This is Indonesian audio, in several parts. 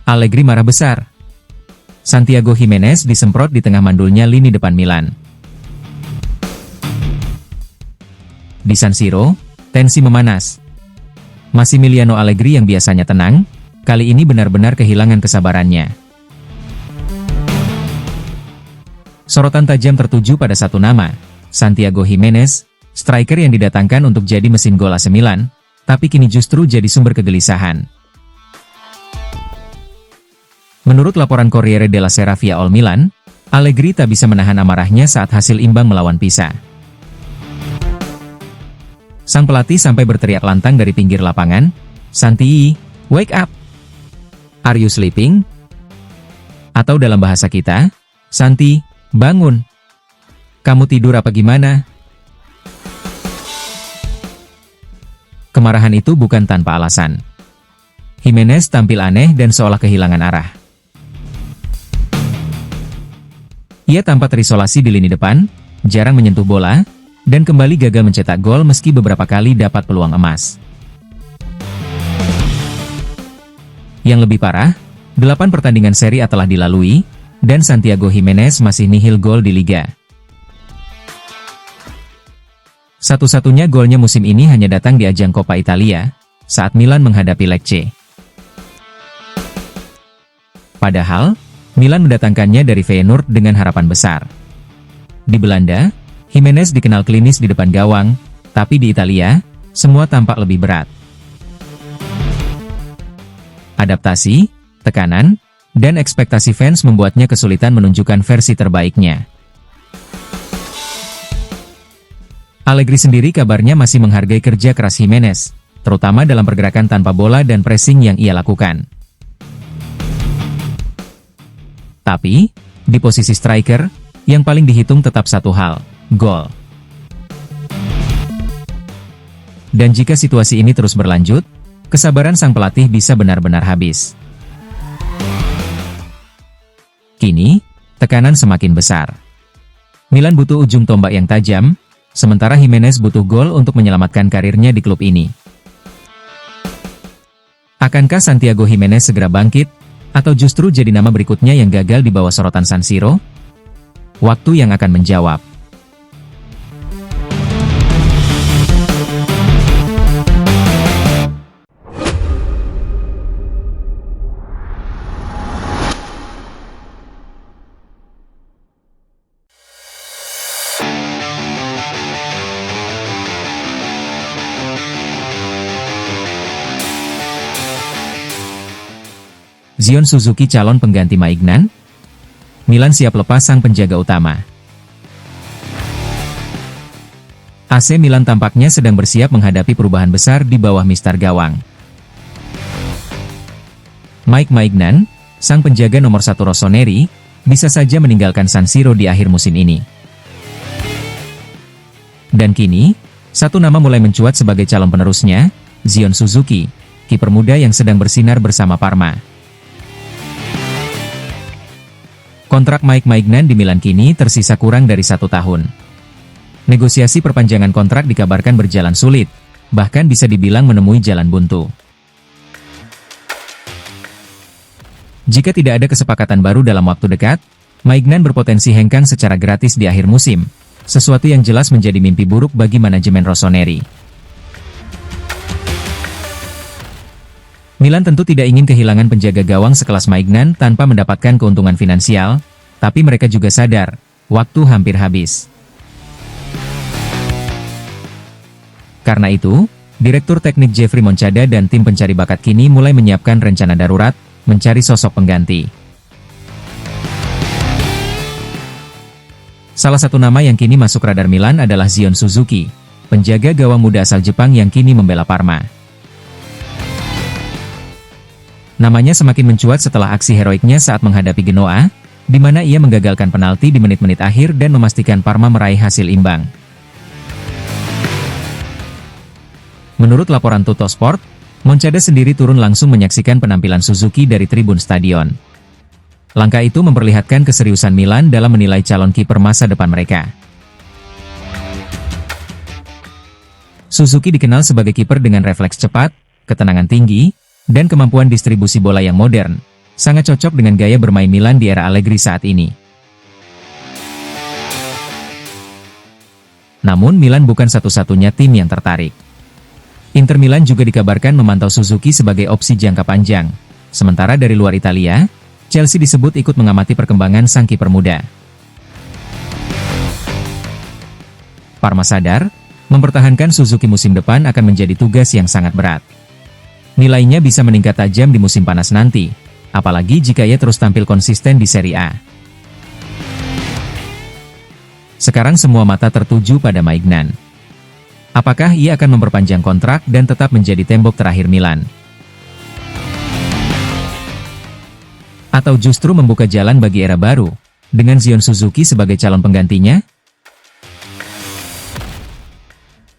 Allegri marah besar. Santiago Giménez disemprot di tengah mandulnya lini depan Milan. Di San Siro, tensi memanas. Massimiliano Allegri yang biasanya tenang, kali ini benar-benar kehilangan kesabarannya. Sorotan tajam tertuju pada satu nama, Santiago Giménez, striker yang didatangkan untuk jadi mesin gol AC Milan, tapi kini justru jadi sumber kegelisahan. Menurut laporan Corriere della Sera via All Milan, Allegri tak bisa menahan amarahnya saat hasil imbang melawan Pisa. Sang pelatih sampai berteriak lantang dari pinggir lapangan, "Santi, wake up! Are you sleeping?" Atau dalam bahasa kita, "Santi, bangun! Kamu tidur apa gimana?" Kemarahan itu bukan tanpa alasan. Giménez tampil aneh dan seolah kehilangan arah. Ia tampak terisolasi di lini depan, jarang menyentuh bola, dan kembali gagal mencetak gol meski beberapa kali dapat peluang emas. Yang lebih parah, 8 pertandingan Serie A telah dilalui, dan Santiago Giménez masih nihil gol di Liga. Satu-satunya golnya musim ini hanya datang di ajang Coppa Italia, saat Milan menghadapi Lecce. Padahal, Milan mendatangkannya dari Feyenoord dengan harapan besar. Di Belanda, Giménez dikenal klinis di depan gawang, tapi di Italia, semua tampak lebih berat. Adaptasi, tekanan, dan ekspektasi fans membuatnya kesulitan menunjukkan versi terbaiknya. Allegri sendiri kabarnya masih menghargai kerja keras Giménez, terutama dalam pergerakan tanpa bola dan pressing yang ia lakukan. Tapi, di posisi striker, yang paling dihitung tetap satu hal, gol. Dan jika situasi ini terus berlanjut, kesabaran sang pelatih bisa benar-benar habis. Kini, tekanan semakin besar. Milan butuh ujung tombak yang tajam, sementara Giménez butuh gol untuk menyelamatkan karirnya di klub ini. Akankah Santiago Giménez segera bangkit, atau justru jadi nama berikutnya yang gagal di bawah sorotan San Siro? Waktu yang akan menjawab. Zion Suzuki calon pengganti Maignan? Milan siap lepas sang penjaga utama. AC Milan tampaknya sedang bersiap menghadapi perubahan besar di bawah Mister Gawang. Mike Maignan, sang penjaga nomor 1 Rossoneri, bisa saja meninggalkan San Siro di akhir musim ini. Dan kini, satu nama mulai mencuat sebagai calon penerusnya, Zion Suzuki, kiper muda yang sedang bersinar bersama Parma. Kontrak Mike Maignan di Milan kini tersisa kurang dari 1 tahun. Negosiasi perpanjangan kontrak dikabarkan berjalan sulit, bahkan bisa dibilang menemui jalan buntu. Jika tidak ada kesepakatan baru dalam waktu dekat, Maignan berpotensi hengkang secara gratis di akhir musim, sesuatu yang jelas menjadi mimpi buruk bagi manajemen Rossoneri. Milan tentu tidak ingin kehilangan penjaga gawang sekelas Maignan tanpa mendapatkan keuntungan finansial, tapi mereka juga sadar, waktu hampir habis. Karena itu, Direktur Teknik Jeffrey Moncada dan tim pencari bakat kini mulai menyiapkan rencana darurat, mencari sosok pengganti. Salah satu nama yang kini masuk radar Milan adalah Zion Suzuki, penjaga gawang muda asal Jepang yang kini membela Parma. Namanya semakin mencuat setelah aksi heroiknya saat menghadapi Genoa, di mana ia menggagalkan penalti di menit-menit akhir dan memastikan Parma meraih hasil imbang. Menurut laporan Tuttosport, Moncada sendiri turun langsung menyaksikan penampilan Suzuki dari tribun stadion. Langkah itu memperlihatkan keseriusan Milan dalam menilai calon kiper masa depan mereka. Suzuki dikenal sebagai kiper dengan refleks cepat, ketenangan tinggi, dan kemampuan distribusi bola yang modern, sangat cocok dengan gaya bermain Milan di era Allegri saat ini. Namun Milan bukan satu-satunya tim yang tertarik. Inter Milan juga dikabarkan memantau Suzuki sebagai opsi jangka panjang. Sementara dari luar Italia, Chelsea disebut ikut mengamati perkembangan sang kiper muda. Parma sadar, mempertahankan Suzuki musim depan akan menjadi tugas yang sangat berat. Nilainya bisa meningkat tajam di musim panas nanti, apalagi jika ia terus tampil konsisten di Serie A. Sekarang semua mata tertuju pada Maignan. Apakah ia akan memperpanjang kontrak dan tetap menjadi tembok terakhir Milan? Atau justru membuka jalan bagi era baru, dengan Zion Suzuki sebagai calon penggantinya?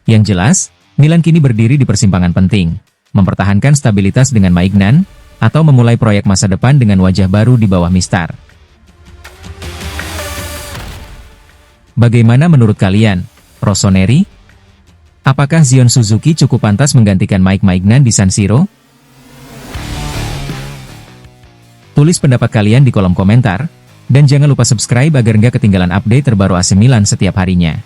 Yang jelas, Milan kini berdiri di persimpangan penting, mempertahankan stabilitas dengan Maignan, atau memulai proyek masa depan dengan wajah baru di bawah Mistar. Bagaimana menurut kalian, Rossoneri? Apakah Zion Suzuki cukup pantas menggantikan Mike Maignan di San Siro? Tulis pendapat kalian di kolom komentar, dan jangan lupa subscribe agar nggak ketinggalan update terbaru AC Milan setiap harinya.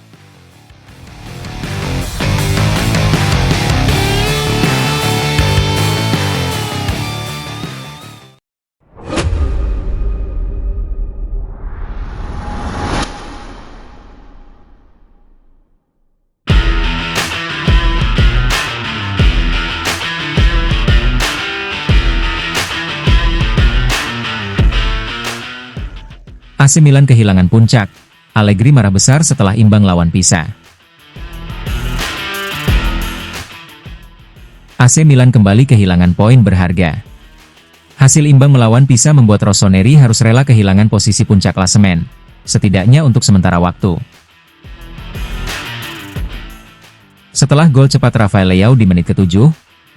AC Milan kehilangan puncak. Allegri marah besar setelah imbang lawan Pisa. AC Milan kembali kehilangan poin berharga. Hasil imbang melawan Pisa membuat Rossoneri harus rela kehilangan posisi puncak klasemen, setidaknya untuk sementara waktu. Setelah gol cepat Rafael Leao di menit ke-7,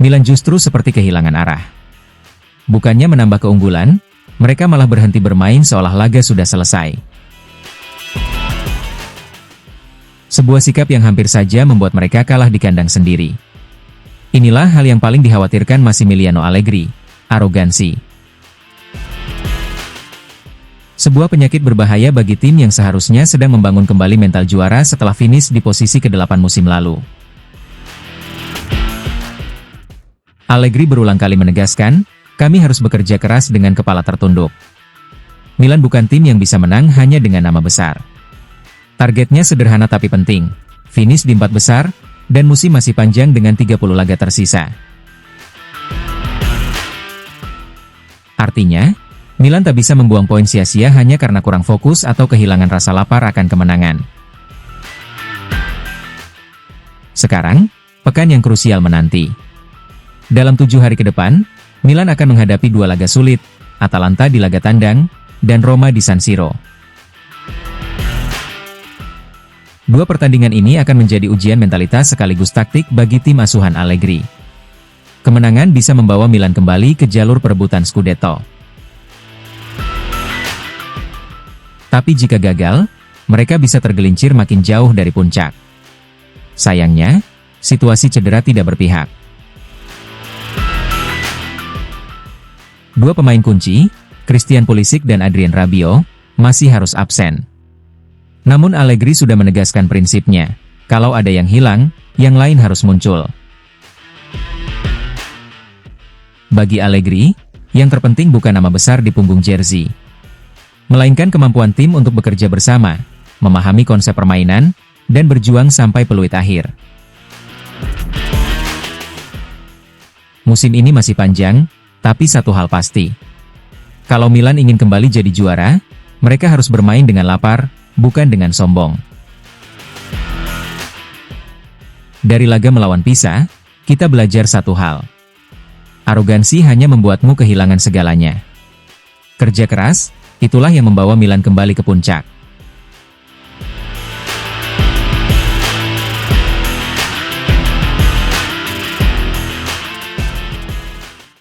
Milan justru seperti kehilangan arah. Bukannya menambah keunggulan, mereka malah berhenti bermain seolah laga sudah selesai. Sebuah sikap yang hampir saja membuat mereka kalah di kandang sendiri. Inilah hal yang paling dikhawatirkan Massimiliano Allegri, arogansi. Sebuah penyakit berbahaya bagi tim yang seharusnya sedang membangun kembali mental juara setelah finish di posisi ke-8 musim lalu. Allegri berulang kali menegaskan, kami harus bekerja keras dengan kepala tertunduk. Milan bukan tim yang bisa menang hanya dengan nama besar. Targetnya sederhana tapi penting, finish di 4 besar, dan musim masih panjang dengan 30 laga tersisa. Artinya, Milan tak bisa membuang poin sia-sia hanya karena kurang fokus atau kehilangan rasa lapar akan kemenangan. Sekarang, pekan yang krusial menanti. Dalam 7 hari ke depan, Milan akan menghadapi 2 laga sulit, Atalanta di laga tandang, dan Roma di San Siro. 2 pertandingan ini akan menjadi ujian mentalitas sekaligus taktik bagi tim asuhan Allegri. Kemenangan bisa membawa Milan kembali ke jalur perebutan Scudetto. Tapi jika gagal, mereka bisa tergelincir makin jauh dari puncak. Sayangnya, situasi cedera tidak berpihak. 2 pemain kunci, Christian Pulisic dan Adrien Rabiot, masih harus absen. Namun Allegri sudah menegaskan prinsipnya, kalau ada yang hilang, yang lain harus muncul. Bagi Allegri, yang terpenting bukan nama besar di punggung jersey, melainkan kemampuan tim untuk bekerja bersama, memahami konsep permainan, dan berjuang sampai peluit akhir. Musim ini masih panjang, tapi satu hal pasti. Kalau Milan ingin kembali jadi juara, mereka harus bermain dengan lapar, bukan dengan sombong. Dari laga melawan Pisa, kita belajar satu hal. Arogansi hanya membuatmu kehilangan segalanya. Kerja keras, itulah yang membawa Milan kembali ke puncak.